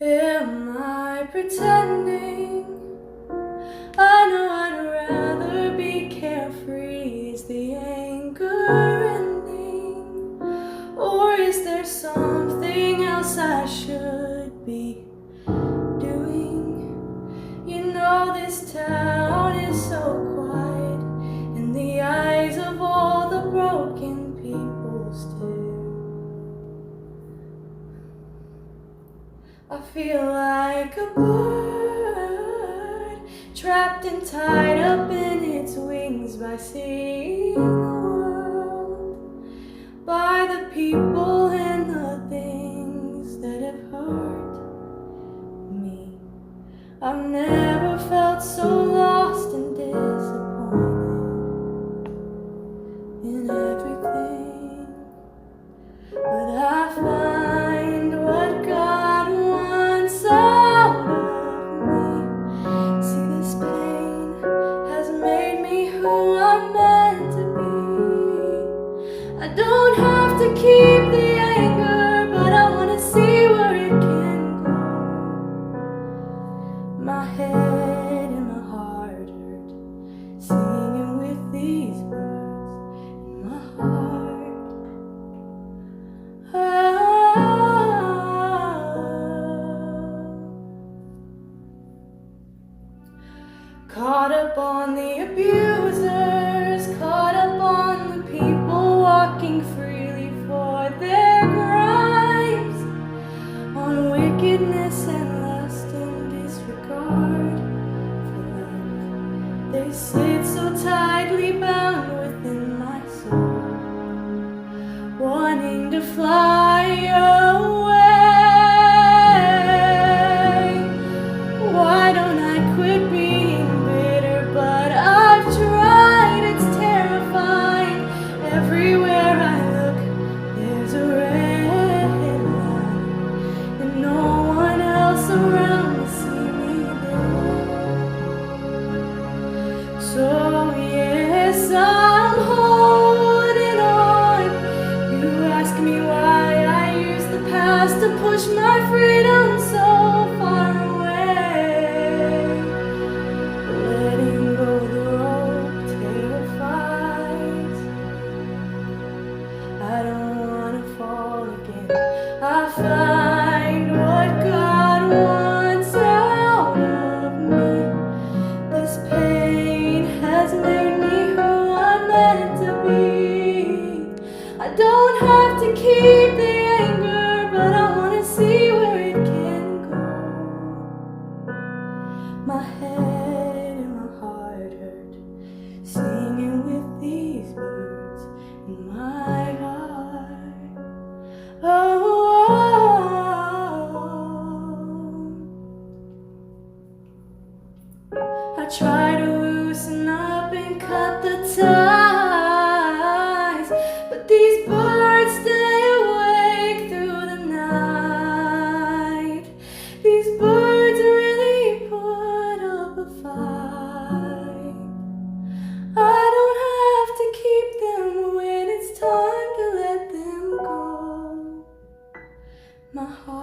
Am I pretending? I know I'd rather be carefree. Is the anger ending? Or is there something else I should be doing? You know this town is so quiet in the eyes of all the broken people still. I feel like a bird trapped and tied up in its wings by seeing the world, by the people and the things that have hurt me. I've never felt so lost and disappointed in everything, but I find what God wants out of me. See, this pain has made me who I'm meant to be. I don't have to keep the anger, but I want to see where it can go. My head and my heart hurt, singing with these words in my heart. Caught up on the abusers, caught up on the people walking freely for their crimes, on wickedness and lust and disregard for love. They sit so tightly bound within my soul, wanting to fly away. Why don't I quit being bitter? But I've tried, it's terrifying. Everywhere I look, there's a red line, and no one else around to see me there. So yes, I'm holding on. You ask me why I use the past to push my freedom so far away. Letting go the rope terrifies. I don't want to fall again. I find what God wants out of me. This pain has made me who I'm meant to be. I don't have to keep the anger, but I want to see where it can go. My head and my heart hurt, singing with these words in my heart. Oh, I try to loosen up and cut the ties, but these birds stay awake through the night. These birds really put up a fight. I don't have to keep them when it's time to let them go. My heart